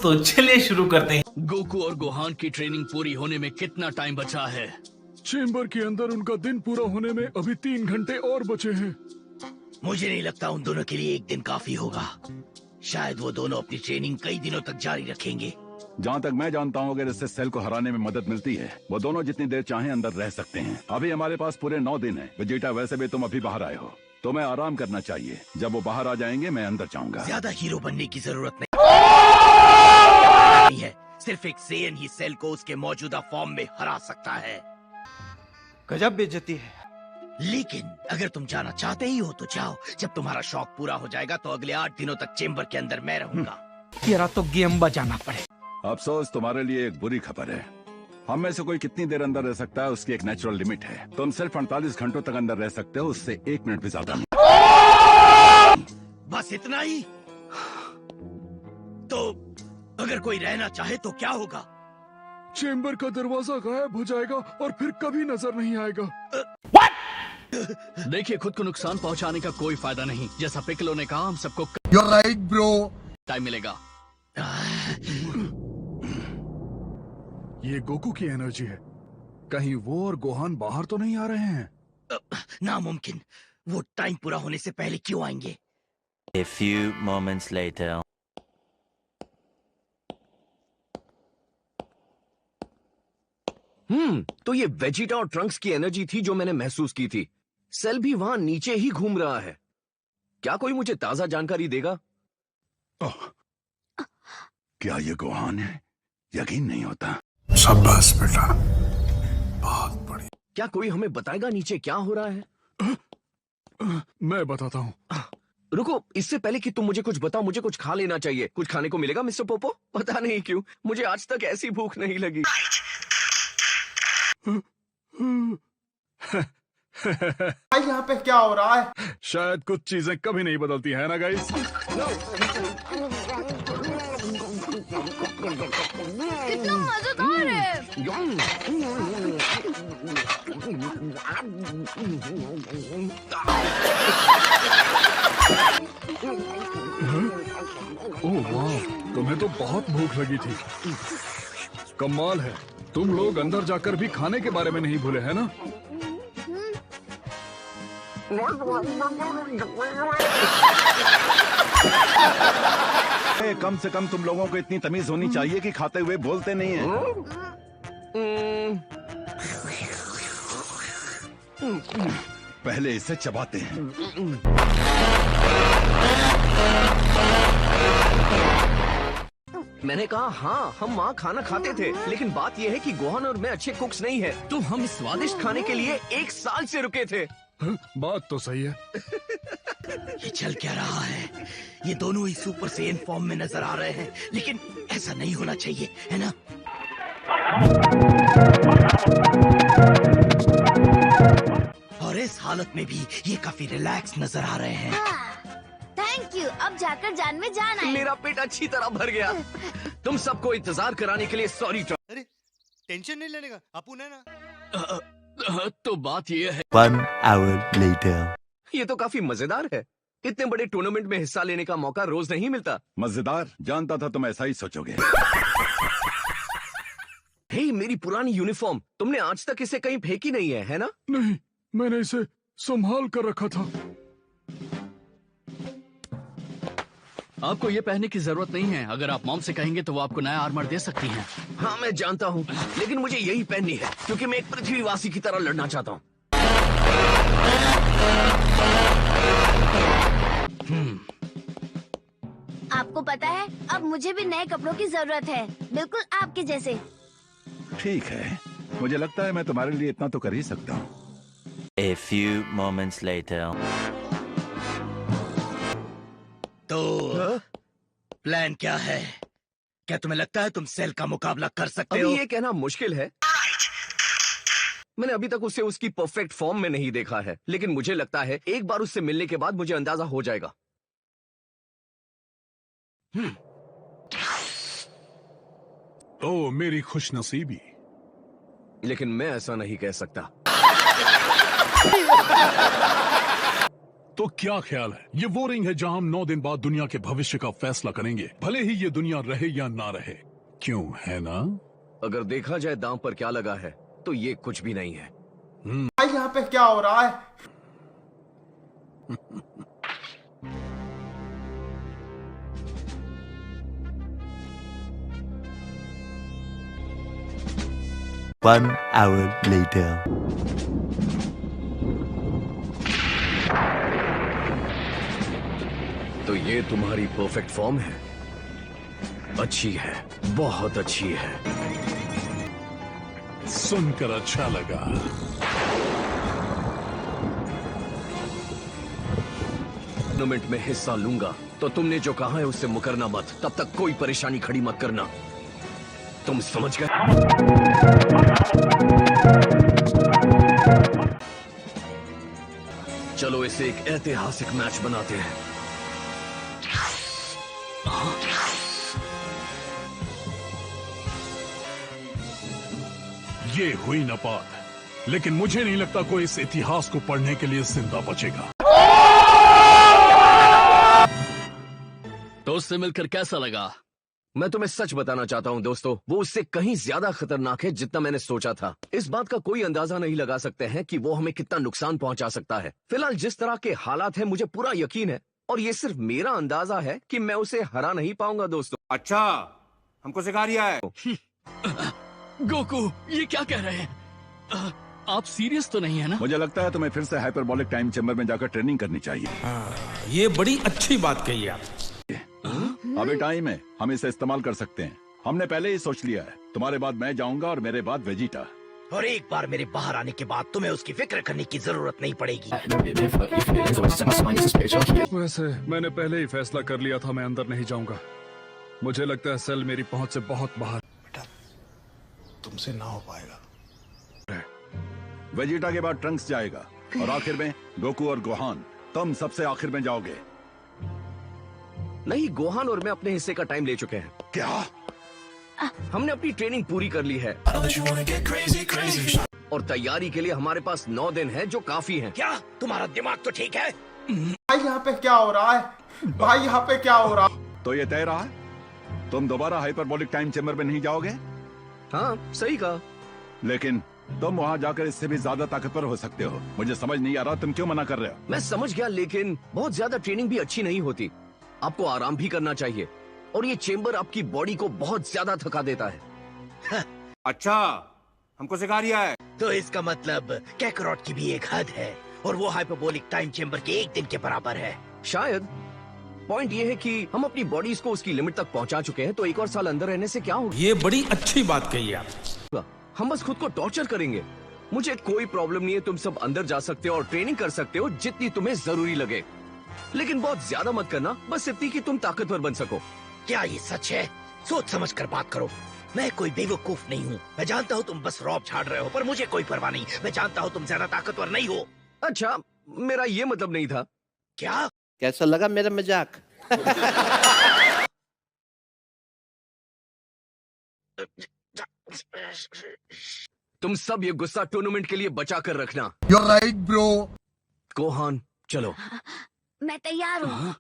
तो चलिए शुरू करते हैं। गोकू और गोहान की ट्रेनिंग पूरी होने में कितना टाइम बचा है? चेम्बर के अंदर उनका दिन पूरा होने में अभी 3 घंटे और बचे हैं। मुझे नहीं लगता उन दोनों के लिए एक दिन काफी होगा। शायद वो दोनों अपनी ट्रेनिंग कई दिनों तक जारी रखेंगे। जहाँ तक मैं जानता हूँ, अगर इससे सेल को हराने में मदद मिलती है, वो दोनों जितनी देर चाहें अंदर रह सकते हैं। अभी हमारे पास पूरे 9 दिन है। वेजिटा, वैसे भी तुम अभी बाहर आए हो, तुम्हें आराम करना चाहिए। जब वो बाहर आ जाएंगे मैं अंदर जाऊंगा। ज्यादा हीरो बनने की जरूरत नहीं है। सिर्फ एक सेयन ही सेल को उसके मौजूदा फॉर्म में हरा सकता है। गजब बेइज्जती है। लेकिन अगर तुम जाना चाहते ही हो तो जाओ। जब तुम्हारा शौक पूरा हो जाएगा तो अगले 8 दिनों तक चेम्बर के अंदर मैं रहूंगा। तेरा तो गेम बजाना पड़े। अफसोस, तुम्हारे लिए एक बुरी खबर है। हम में से कोई कितनी देर अंदर रह सकता है उसकी एक नेचुरल लिमिट है। तुम सिर्फ 48 घंटों तक अंदर रह सकते हो, उससे 1 मिनट भी ज्यादा नहीं। बस इतना ही? तो अगर कोई रहना चाहे तो क्या होगा? चेम्बर का दरवाजा गायब हो जाएगा और फिर कभी नजर नहीं आएगा। देखिए, खुद को नुकसान पहुंचाने का कोई फायदा नहीं। जैसा पिकलो ने कहा, हम सबको You're right, bro. टाइम मिलेगा। ये गोकू की एनर्जी है। कहीं वो और गोहान बाहर तो नहीं आ रहे हैं? नामुमकिन। वो टाइम पूरा होने से पहले क्यों आएंगे? A few moments later. तो ये वेजिटा और ट्रंक्स की एनर्जी थी जो मैंने महसूस की थी। सेल भी वहां नीचे ही घूम रहा है। क्या कोई मुझे ताजा जानकारी देगा? क्या ये गोहान है? यकीन नहीं होता। शाबाश बेटा, बहुत बढ़िया। क्या कोई हमें बताएगा नीचे क्या हो रहा है? मैं बताता हूँ। रुको, इससे पहले कि तुम मुझे कुछ बताओ, मुझे कुछ खा लेना चाहिए। कुछ खाने को मिलेगा मिस्टर पोपो? पता नहीं क्यों मुझे आज तक ऐसी भूख नहीं लगी। भाई यहाँ पे क्या हो रहा है? शायद कुछ चीजें कभी नहीं बदलती है ना गाइस? कितना मजेदार है। ओह वाह, तुम्हें तो बहुत भूख लगी थी। कमाल है, तुम लोग अंदर जाकर भी खाने के बारे में नहीं भूले, है ना? कम से कम तुम लोगों को इतनी तमीज होनी चाहिए कि खाते हुए बोलते नहीं हैं। पहले इसे चबाते हैं। मैंने कहा हाँ, हम वहाँ खाना खाते थे, लेकिन बात यह है कि गोहान और मैं अच्छे कुक्स नहीं है, तो हम इस स्वादिष्ट खाने के लिए 1 साल से रुके थे। बात तो सही है। ये चल क्या रहा है? ये दोनों ही सुपर सेयन फॉर्म में नजर आ रहे हैं, लेकिन ऐसा नहीं होना चाहिए, है ना? और इस हालत में भी ये काफी रिलैक्स नजर आ रहे हैं। Thank you. अब जाकर जान में जान आए। मेरा पेट अच्छी तरह भर गया। तुम सबको इंतजार कराने के लिए सॉरी। अरे टेंशन नहीं लेने का, अपुन है ना। तो बात ये है। 1 hour later. ये तो काफी मजेदार है। इतने बड़े टूर्नामेंट में हिस्सा लेने का मौका रोज नहीं मिलता। मजेदार? जानता था तुम ऐसा ही सोचोगे। हे, मेरी पुरानी यूनिफॉर्म, तुमने आज तक इसे कहीं फेंकी नहीं है ना? नहीं, मैंने इसे संभाल कर रखा था। आपको ये पहनने की जरूरत नहीं है। अगर आप मॉम से कहेंगे तो वो आपको नया आर्मर दे सकती हैं। हाँ, मैं जानता हूँ, लेकिन मुझे यही पहननी है क्योंकि मैं एक पृथ्वीवासी की तरह लड़ना चाहता हूँ। आपको पता है, अब मुझे भी नए कपड़ों की जरूरत है, बिल्कुल आपके जैसे। ठीक है, मुझे लगता है मैं तुम्हारे लिए इतना तो कर ही सकता हूँ। A few moments later. तो प्लान क्या है? क्या तुम्हें लगता है तुम सेल का मुकाबला कर सकते हो? अभी ये कहना मुश्किल है। मैंने अभी तक उसे उसकी परफेक्ट फॉर्म में नहीं देखा है, लेकिन मुझे लगता है एक बार उससे मिलने के बाद मुझे अंदाजा हो जाएगा। ओह, मेरी खुशनसीबी। लेकिन मैं ऐसा नहीं कह सकता। तो क्या ख्याल है? ये वो रिंग है जहां हम 9 दिन बाद दुनिया के भविष्य का फैसला करेंगे, भले ही ये दुनिया रहे या ना रहे। क्यों, है ना? अगर देखा जाए दांव पर क्या लगा है तो ये कुछ भी नहीं है। भाई यहाँ पे क्या हो रहा है? One hour later. तो ये तुम्हारी परफेक्ट फॉर्म है? अच्छी है, बहुत अच्छी है। सुनकर अच्छा लगा। टूर्नामेंट में हिस्सा लूंगा तो तुमने जो कहा है उससे मुकरना मत। तब तक कोई परेशानी खड़ी मत करना। तुम समझ गए? चलो इसे एक ऐतिहासिक मैच बनाते हैं। ये हुई न बात, लेकिन मुझे नहीं लगता कोई इस इतिहास को पढ़ने के लिए जिंदा बचेगा। तो उससे मिलकर कैसा लगा? मैं तुम्हें सच बताना चाहता हूं दोस्तों, वो उससे कहीं ज्यादा खतरनाक है जितना मैंने सोचा था। इस बात का कोई अंदाजा नहीं लगा सकते हैं कि वो हमें कितना नुकसान पहुंचा सकता है। फिलहाल जिस तरह के हालात हैं मुझे पूरा यकीन है, और ये सिर्फ मेरा अंदाजा है कि मैं उसे हरा नहीं पाऊंगा दोस्तों। अच्छा, हमको सिखा रिया है। गोकू, ये क्या कह रहे हैं? आप सीरियस तो नहीं है ना? मुझे लगता है तुम्हें फिर से हाइपरबॉलिक टाइम चेम्बर में जाकर ट्रेनिंग करनी चाहिए। ये बड़ी अच्छी बात कही आप। अभी टाइम है, हम इसे इस्तेमाल कर सकते हैं। हमने पहले ही सोच लिया है। तुम्हारे बाद मैं जाऊंगा और मेरे बाद वेजिटा। और एक बार मेरे बाहर आने के बाद तुम्हें उसकी फिक्र करने की जरूरत नहीं पड़ेगी। वैसे मैंने पहले ही फैसला कर लिया था, मैं अंदर नहीं जाऊंगा। मुझे लगता है सेल मेरी पहुंच से बहुत बाहर। तुमसे ना हो पाएगा। वेजिटा के बाद ट्रंक्स जाएगा और आखिर में गोकू और गोहान। तुम सबसे आखिर में जाओगे। नहीं, गोहान और मैं अपने हिस्से का टाइम ले चुके हैं। क्या? हमने अपनी ट्रेनिंग पूरी कर ली है और तैयारी के लिए हमारे पास 9 दिन है, जो काफी है। क्या तुम्हारा दिमाग तो ठीक है? भाई यहाँ पे क्या हो रहा है? भाई यहाँ पे क्या हो रहा है? तो ये तय रहा, तुम दोबारा हाइपरबॉलिक टाइम चेम्बर में नहीं जाओगे। हाँ, सही कहा। लेकिन तुम वहाँ जाकर इससे भी ज्यादा ताकतवर हो सकते हो। मुझे समझ नहीं आ रहा तुम क्यों मना कर रहे हो। मैं समझ गया, लेकिन बहुत ज्यादा ट्रेनिंग भी अच्छी नहीं होती। आपको आराम भी करना चाहिए, और ये चेम्बर आपकी बॉडी को बहुत ज्यादा थका देता है। अच्छा, हमको सिखा रिया है। तो इसका मतलब कैकरॉट की भी एक हद है, और वो हाइपरबोलिक टाइम चेम्बर के 1 दिन के बराबर है। शायद पॉइंट ये है कि हम अपनी बॉडीज को उसकी लिमिट तक पहुंचा चुके हैं, तो 1 और साल अंदर रहने से क्या होगा? ये बड़ी अच्छी बात कही आप। हम बस खुद को टॉर्चर करेंगे। मुझे कोई प्रॉब्लम नहीं है, तुम सब अंदर जा सकते हो और ट्रेनिंग कर सकते हो जितनी तुम्हें जरूरी लगे, लेकिन बहुत ज्यादा मत करना, बस इतनी कि तुम ताकतवर बन सको। क्या ये सच है? सोच समझ कर बात करो। मैं कोई बेवकूफ नहीं हूँ। मैं जानता हूँ तुम बस रौब झाड़ रहे हो, पर मुझे कोई परवाह नहीं। मैं जानता हूँ तुम ज्यादा ताकतवर नहीं हो। अच्छा, मेरा ये मतलब नहीं था। क्या? कैसा लगा मेरा मजाक? तुम सब ये गुस्सा टूर्नामेंट के लिए बचा कर रखना। You're right, bro. गोहान, चलो। मैं तैयार हूँ।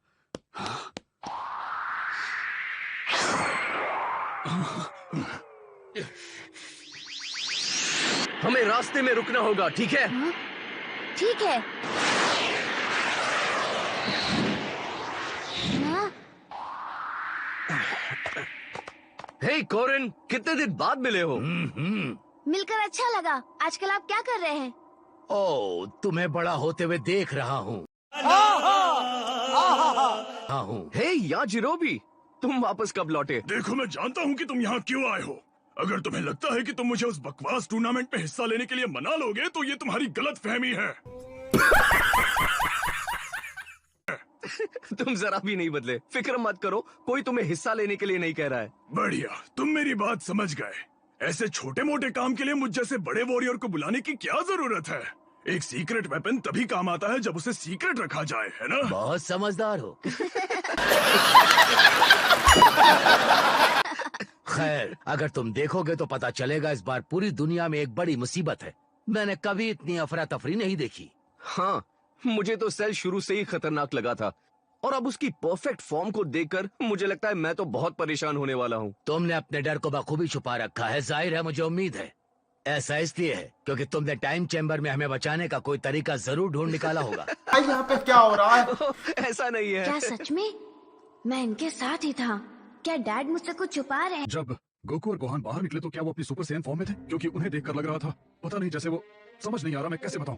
हमें रास्ते में रुकना होगा, ठीक है? ठीक है। हाँ? हे कोरिन, कितने दिन बाद मिले हो? मिलकर अच्छा लगा। आजकल आप क्या कर रहे हैं? ओ, तुम्हें बड़ा होते हुए देख रहा हूँ। हे याजिरोबी, तुम वापस कब लौटे? देखो, मैं जानता हूँ कि तुम यहाँ क्यों आए हो। अगर तुम्हें लगता है कि तुम मुझे उस बकवास टूर्नामेंट में हिस्सा लेने के लिए मना लोगे, तो ये तुम्हारी गलत फहमी है। तुम जरा भी नहीं बदले। फिक्र मत करो, कोई तुम्हें हिस्सा लेने के लिए नहीं कह रहा है। बढ़िया, तुम मेरी बात समझ गए। ऐसे छोटे मोटे काम के लिए मुझ जैसे बड़े वॉरियर को बुलाने की क्या जरूरत है। एक सीक्रेट वेपन तभी काम आता है जब उसे सीक्रेट रखा जाए, है ना? बहुत समझदार हो। खैर, अगर तुम देखोगे तो पता चलेगा इस बार पूरी दुनिया में एक बड़ी मुसीबत है। मैंने कभी इतनी अफरा तफरी नहीं देखी। हाँ, मुझे तो सेल शुरू से ही खतरनाक लगा था और अब उसकी परफेक्ट फॉर्म को देखकर मुझे लगता है मैं तो बहुत परेशान होने वाला हूँ। तुमने अपने डर को बखूबी छुपा रखा है, जाहिर है मुझे उम्मीद है ऐसा इसलिए है क्योंकि तुमने टाइम चेम्बर में हमें बचाने का कोई तरीका जरूर ढूंढ निकाला होगा। भाई यहाँ पे क्या हो रहा है? ऐसा नहीं है। क्या सच में? मैं इनके साथ ही था। क्या डैड मुझसे कुछ छुपा रहे हैं? जब गोकू और गोहान बाहर निकले तो क्या वो अपनी सुपर सैयन फॉर्म में थे? क्योंकि उन्हें देखकर लग रहा था, पता नहीं, जैसे वो, समझ नहीं आ रहा मैं कैसे बताऊं।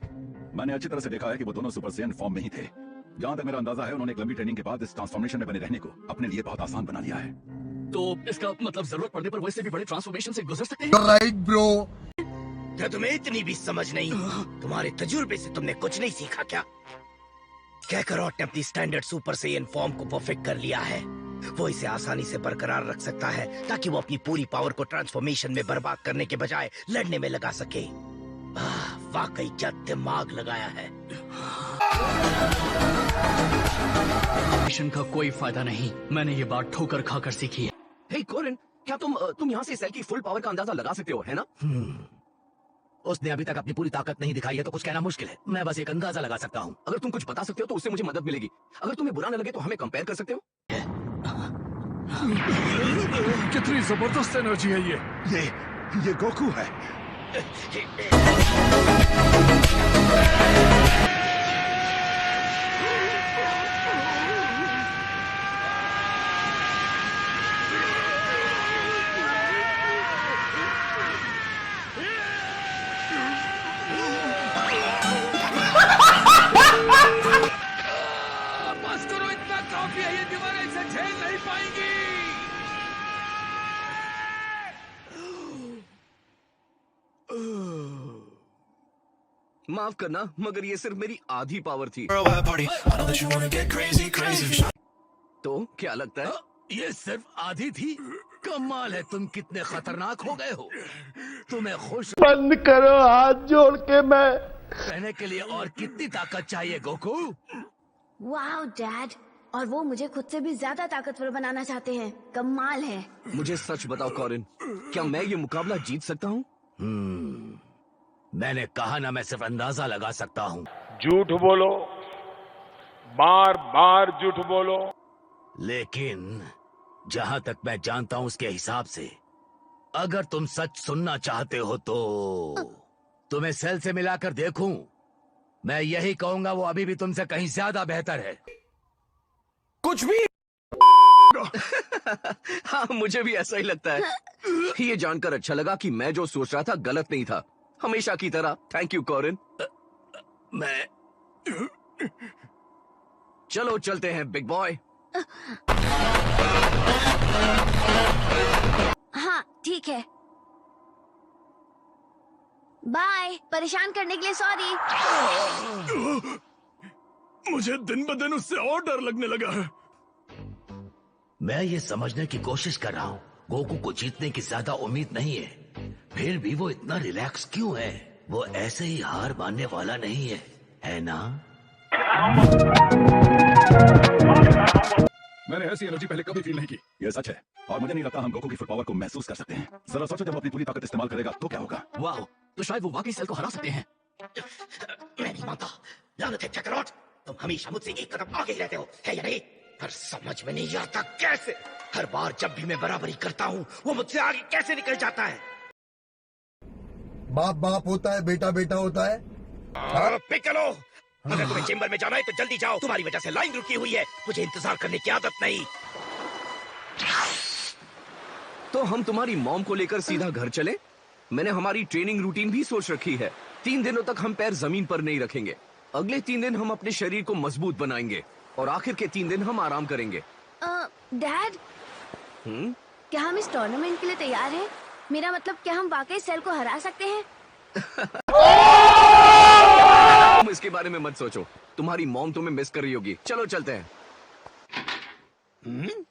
मैंने अच्छी तरह से देखा है कि वो दोनों सुपर सैयन फॉर्म में ही थे। जहाँ तक मेरा अंदाजा है उन्होंने एक लंबी ट्रेनिंग के बाद इस ट्रांसफॉर्मेशन में बने रहने को अपने लिए बहुत आसान बना लिया है। तो इसका मतलब जरूरत पड़ने पर वैसे भी बड़े ट्रांसफॉर्मेशन से गुजर सकते हैं। Right bro. क्या तुम्हें इतनी भी समझ नहीं? तुम्हारे तजुर्बे से तुमने कुछ नहीं सीखा क्या? कैकरॉट ने अपनी स्टैंडर्ड सुपर सैयन फॉर्म को परफेक्ट कर लिया है। वो इसे आसानी से बरकरार रख सकता है ताकि वो अपनी पूरी पावर को ट्रांसफॉर्मेशन में बर्बाद करने के बजाय लड़ने में लगा सके। वाकई क्या दिमाग लगाया है। मिशन का कोई फायदा नहीं, मैंने ये बात ठोकर खाकर सीखी है। हे कोरिन, क्या तुम यहाँ से सेल की फुल पावर का अंदाजा लगा सकते हो, है ना? उसने अभी तक अपनी पूरी ताकत नहीं दिखाई है तो कुछ कहना मुश्किल है। मैं बस एक अंदाजा लगा सकता हूँ। अगर तुम कुछ बता सकते हो तो उससे मुझे मदद मिलेगी। अगर तुम्हें बुरा न लगे तो हमें कंपेयर कर सकते हो। कितनी जबरदस्त एनर्जी है ये गोकू है। बस करो, इतना काफी है। ये दीवारें इसे झेल नहीं पाएंगी। माफ करना, मगर ये सिर्फ मेरी आधी पावर थी। तो क्या लगता है? ये सिर्फ आधी थी? कमाल है, तुम कितने खतरनाक हो गए हो। तुम्हें खुश बंद करो हाथ जोड़ के। मैं रहने के लिए और कितनी ताकत चाहिए गोकू? वाह डैड, और वो मुझे खुद से भी ज्यादा ताकतवर बनाना चाहते हैं। कमाल है। मुझे सच बताओ कॉरिन, क्या मैं ये मुकाबला जीत सकता हूँ? मैंने कहा ना, मैं सिर्फ अंदाजा लगा सकता हूँ। झूठ बोलो, बार बार झूठ बोलो। लेकिन जहां तक मैं जानता हूं उसके हिसाब से अगर तुम सच सुनना चाहते हो तो तुम्हें सेल से मिलाकर देखूं, मैं यही कहूंगा वो अभी भी तुमसे कहीं ज्यादा बेहतर है। कुछ भी। हाँ, मुझे भी ऐसा ही लगता है। ये जानकर अच्छा लगा कि मैं जो सोच रहा था गलत नहीं था, हमेशा की तरह। Thank you Corinne. मैं चलो चलते हैं बिग बॉय। हाँ ठीक है, बाय। परेशान करने के लिए सॉरी। मुझे दिन ब दिन उससे और डर लगने लगा है। मैं ये समझने की कोशिश कर रहा हूँ गोकू को जीतने की ज्यादा उम्मीद नहीं है, फिर भी वो इतना रिलैक्स क्यों है? वो ऐसे ही हार मानने वाला नहीं है ना? मैंने ऐसी एनर्जी पहले कभी फील नहीं की। ये सच है और मुझे नहीं लगता हम गोकू की फुल पावर को महसूस कर सकते हैं। जरा सोचो, जब वो अपनी पूरी ताकत इस्तेमाल करेगा तो क्या होगा। वाह, तो शायद वो वाकई सेल को हरा सकते हैं। मैं नहीं मानता। लानत है कैकरॉट, तुम हमेशा मुझसे एक कदम आगे ही रहते हो, है या नहीं? पर समझ में नहीं आता कैसे हर बार जब भी मैं बराबरी करता हूँ वो मुझसे आगे कैसे निकल जाता है। बाप बाप होता है, बेटा बेटा होता है। पिकलो, अगर तुम्हें चेंबर में जाना है तो जल्दी जाओ, तुम्हारी वजह से लाइन रुकी हुई है। मुझे इंतजार करने की आदत नहीं। तो हम तुम्हारी मॉम को लेकर सीधा घर चले? मैंने हमारी ट्रेनिंग रूटीन भी सोच रखी है। 3 दिनों तक हम पैर जमीन पर नहीं रखेंगे। अगले 3 दिन हम अपने शरीर को मजबूत बनाएंगे और आखिर के 3 दिन हम आराम करेंगे। डैड, क्या हम इस टूर्नामेंट के लिए तैयार हैं? मेरा मतलब, क्या हम वाकई सेल को हरा सकते हैं? तुम इसके बारे में मत सोचो, तुम्हारी मॉम तुम्हें मिस कर रही होगी। चलो चलते हैं।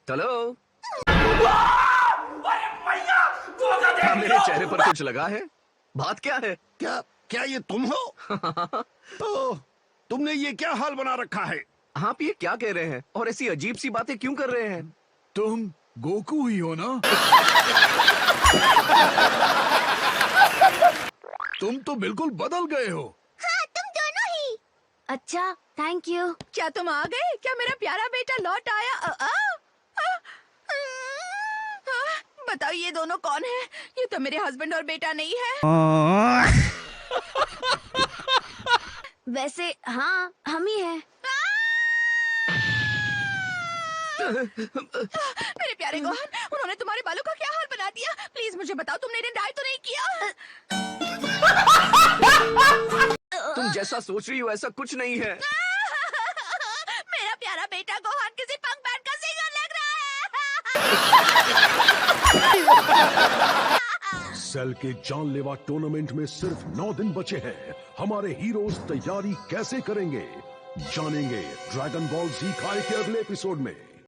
चलो। क्या मेरे चेहरे पर कुछ लगा है? बात क्या है? क्या ये तुम हो? तो तुमने ये क्या हाल बना रखा है? आप ये क्या कह रहे हैं और ऐसी अजीब सी बातें क्यों कर रहे हैं? तुम गोकू ही हो ना? तुम तो बिल्कुल बदल गए हो। हाँ, तुम दोनों ही। अच्छा, थैंक यू। क्या तुम आ गए? क्या मेरा प्यारा बेटा लौट आया? बताओ ये दोनों कौन है? ये तो मेरे हस्बैंड और बेटा नहीं है। वैसे हाँ, हम ही हैं। मेरे प्यारे गोहन, उन्होंने तुम्हारे बालों का क्या हाल बना दिया? प्लीज मुझे बताओ, तुमने इन्हें डाई तो नहीं किया? तुम जैसा सोच रही हो ऐसा कुछ नहीं है। मेरा प्यारा बेटा गोहन किसी पंक बैंड का सिंगर लग रहा है। सेल के जानलेवा टूर्नामेंट में सिर्फ 9 दिन बचे हैं। हमारे हीरोज तैयारी कैसे करेंगे, जानेंगे ड्रैगन बॉल Z Kai के अगले एपिसोड में।